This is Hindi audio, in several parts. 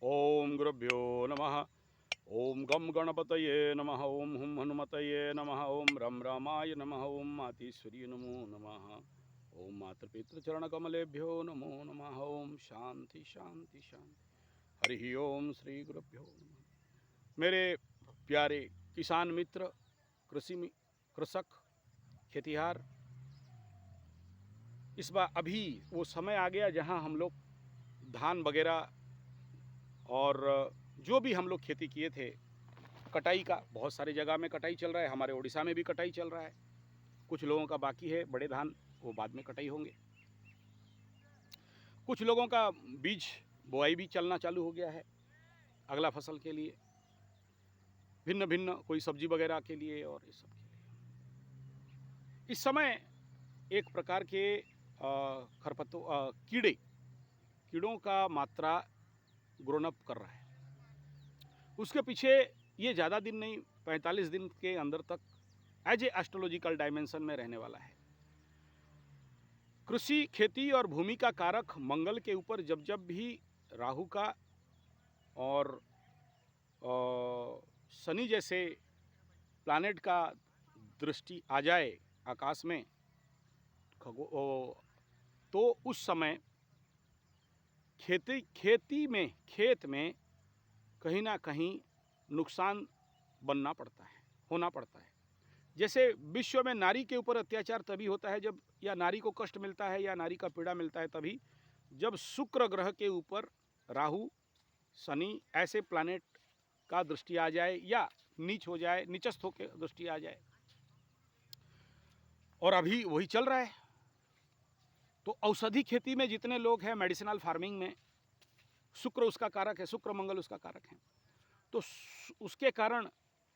ओम गुरुभ्यो नमः। ओम गम गणपतये नमः। ओम हुम हनुमतये नमः। ओम रम रामाय नमः। ओम मातीश्वरी नमो नमः। ओम मातृपितृचरणकमलेभ्यो नमो नमः। ओम शांति शांति शांति। हरि ओम श्री गुरुभ्यो नमः। मेरे प्यारे किसान मित्र, कृषक, खेतिहार, इस बार अभी वो समय आ गया जहां हम लोग धान वगैरह और जो भी हम लोग खेती किए थे, कटाई का बहुत सारी जगह में कटाई चल रहा है। हमारे उड़ीसा में भी कटाई चल रहा है। कुछ लोगों का बाकी है, बड़े धान वो बाद में कटाई होंगे। कुछ लोगों का बीज बोआई भी चलना चालू हो गया है अगला फसल के लिए, भिन्न भिन्न, कोई सब्जी वगैरह के लिए और इस सब के लिए। इस समय एक प्रकार के कीड़ों का मात्रा ग्रोन अप कर रहा है। उसके पीछे ये ज़्यादा दिन नहीं, 45 दिन के अंदर तक एज ए एस्ट्रोलॉजिकल डायमेंशन में रहने वाला है। कृषि, खेती और भूमि का कारक मंगल के ऊपर जब जब भी राहु का और शनि जैसे प्लैनेट का दृष्टि आ जाए आकाश में, तो उस समय खेत में कहीं ना कहीं नुकसान होना पड़ता है। जैसे विश्व में नारी के ऊपर अत्याचार तभी होता है जब, या नारी को कष्ट मिलता है या नारी का पीड़ा मिलता है तभी, जब शुक्र ग्रह के ऊपर राहु, शनि ऐसे प्लैनेट का दृष्टि आ जाए या नीच हो जाए, नीचस्थ होकर दृष्टि आ जाए। और अभी वही चल रहा है। तो औषधि खेती में जितने लोग हैं, मेडिसिनल फार्मिंग में, शुक्र उसका कारक है, शुक्र मंगल उसका कारक है। तो उसके कारण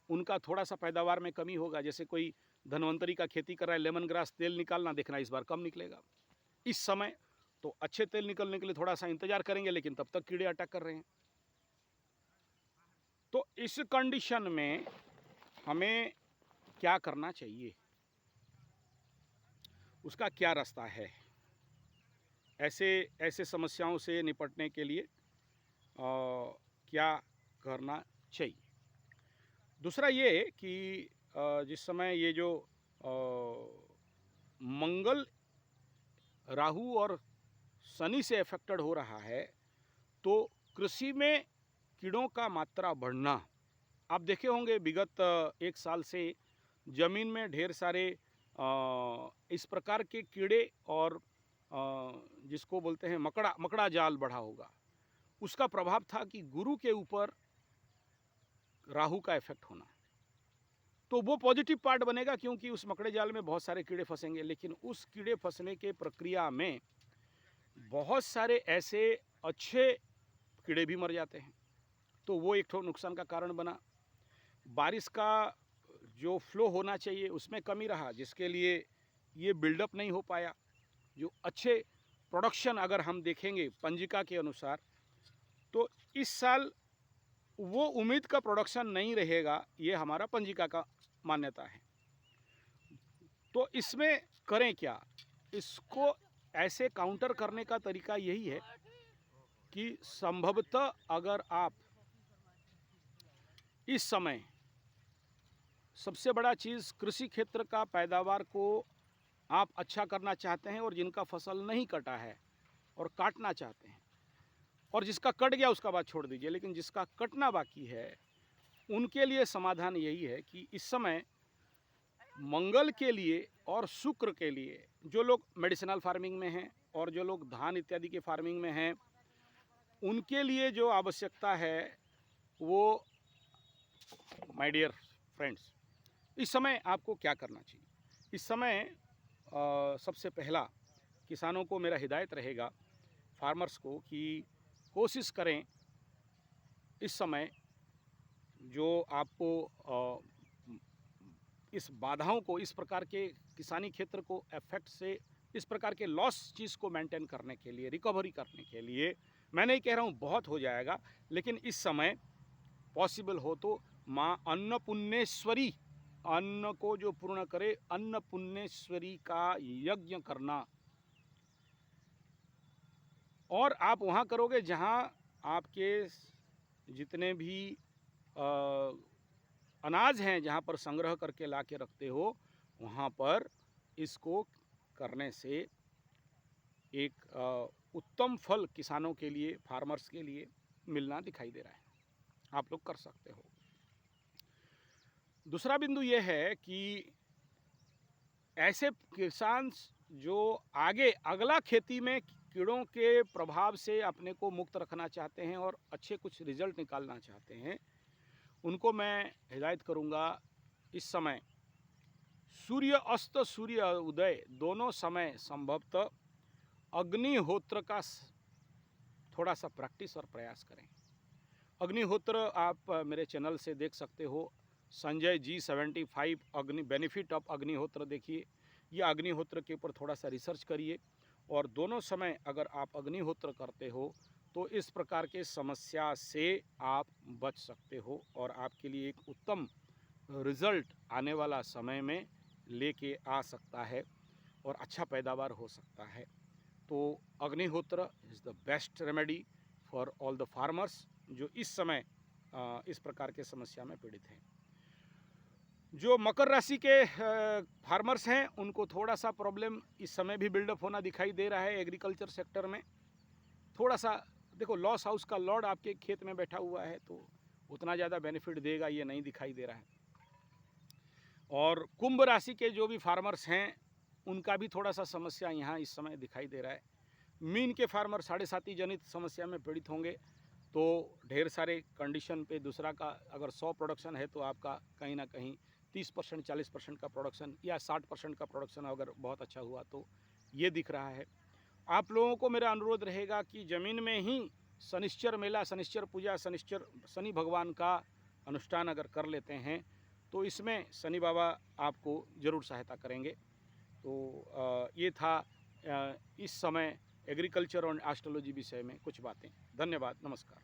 उनका थोड़ा सा पैदावार में कमी होगा। जैसे कोई धनवंतरी का खेती कर रहा है, लेमन ग्रास तेल निकालना, देखना इस बार कम निकलेगा। इस समय तो अच्छे तेल निकलने के लिए थोड़ा सा इंतजार करेंगे, लेकिन तब तक कीड़े अटैक कर रहे हैं। तो इस कंडीशन में हमें क्या करना चाहिए, उसका क्या रास्ता है ऐसे समस्याओं से निपटने के लिए, क्या करना चाहिए। दूसरा ये कि जिस समय ये जो मंगल राहु और शनि से अफेक्टेड हो रहा है, तो कृषि में कीड़ों का मात्रा बढ़ना, आप देखे होंगे विगत एक साल से ज़मीन में ढेर सारे इस प्रकार के कीड़े और जिसको बोलते हैं मकड़ा जाल बढ़ा होगा। उसका प्रभाव था कि गुरु के ऊपर राहु का इफेक्ट होना। तो वो पॉजिटिव पार्ट बनेगा, क्योंकि उस मकड़े जाल में बहुत सारे कीड़े फंसेंगे, लेकिन उस कीड़े फंसने के प्रक्रिया में बहुत सारे ऐसे अच्छे कीड़े भी मर जाते हैं। तो वो एक ठो नुकसान का कारण बना। बारिश का जो फ्लो होना चाहिए उसमें कमी रहा, जिसके लिए ये बिल्डअप नहीं हो पाया। जो अच्छे प्रोडक्शन अगर हम देखेंगे पंजिका के अनुसार, तो इस साल वो उम्मीद का प्रोडक्शन नहीं रहेगा, ये हमारा पंजिका का मान्यता है। तो इसमें करें क्या, इसको ऐसे काउंटर करने का तरीका यही है कि संभवतः अगर आप इस समय, सबसे बड़ा चीज़ कृषि क्षेत्र का पैदावार को आप अच्छा करना चाहते हैं, और जिनका फसल नहीं कटा है और काटना चाहते हैं, और जिसका कट गया उसका बात छोड़ दीजिए, लेकिन जिसका कटना बाकी है, उनके लिए समाधान यही है कि इस समय मंगल के लिए और शुक्र के लिए, जो लोग मेडिसिनल फार्मिंग में हैं और जो लोग धान इत्यादि के फार्मिंग में हैं, उनके लिए जो आवश्यकता है वो, माय डियर फ्रेंड्स, इस समय आपको क्या करना चाहिए। इस समय सबसे पहला किसानों को मेरा हिदायत रहेगा, फार्मर्स को, कि कोशिश करें इस समय जो आपको इस बाधाओं को, इस प्रकार के किसानी क्षेत्र को इफेक्ट से, इस प्रकार के लॉस चीज़ को मेंटेन करने के लिए, रिकवरी करने के लिए, मैं नहीं कह रहा हूँ बहुत हो जाएगा, लेकिन इस समय पॉसिबल हो तो माँ अन्नपूर्णेश्वरी, अन्न को जो पूर्ण करे, अन्नपूर्णेश्वरी का यज्ञ करना। और आप वहाँ करोगे जहाँ आपके जितने भी अनाज हैं जहाँ पर संग्रह करके ला के रखते हो, वहाँ पर इसको करने से एक उत्तम फल किसानों के लिए, फार्मर्स के लिए मिलना दिखाई दे रहा है। आप लोग कर सकते हो। दूसरा बिंदु ये है कि ऐसे किसान जो आगे अगला खेती में कीड़ों के प्रभाव से अपने को मुक्त रखना चाहते हैं और अच्छे कुछ रिजल्ट निकालना चाहते हैं, उनको मैं हिदायत करूँगा इस समय सूर्य अस्त सूर्य उदय दोनों समय संभवतः अग्निहोत्र का थोड़ा सा प्रैक्टिस और प्रयास करें। अग्निहोत्र आप मेरे चैनल से देख सकते हो, संजय G75 बेनिफिट ऑफ अग्निहोत्र देखिए। ये अग्निहोत्र के ऊपर थोड़ा सा रिसर्च करिए और दोनों समय अगर आप अग्निहोत्र करते हो तो इस प्रकार के समस्या से आप बच सकते हो और आपके लिए एक उत्तम रिज़ल्ट आने वाला समय में लेके आ सकता है और अच्छा पैदावार हो सकता है। तो अग्निहोत्र is the best remedy for all the farmers जो इस समय इस प्रकार के समस्या में पीड़ित हैं। जो मकर राशि के फार्मर्स हैं उनको थोड़ा सा प्रॉब्लम इस समय भी बिल्डअप होना दिखाई दे रहा है। एग्रीकल्चर सेक्टर में थोड़ा सा देखो, लॉस हाउस का लॉर्ड आपके खेत में बैठा हुआ है तो उतना ज़्यादा बेनिफिट देगा ये नहीं दिखाई दे रहा है। और कुंभ राशि के जो भी फार्मर्स हैं उनका भी थोड़ा सा समस्या यहाँ इस समय दिखाई दे रहा है। मीन के फार्मर 7.5 जनित समस्या में पीड़ित होंगे तो ढेर सारे कंडीशन पे दूसरा का अगर 100 प्रोडक्शन है तो आपका कहीं ना कहीं 30% 40% का प्रोडक्शन या 60% का प्रोडक्शन अगर बहुत अच्छा हुआ तो ये दिख रहा है। आप लोगों को मेरा अनुरोध रहेगा कि ज़मीन में ही शनिश्चर मेला, शनिश्चर पूजा, शनि भगवान का अनुष्ठान अगर कर लेते हैं तो इसमें शनि बाबा आपको ज़रूर सहायता करेंगे। तो ये था इस समय एग्रीकल्चर और एस्ट्रोलॉजी विषय में कुछ बातें। धन्यवाद, नमस्कार।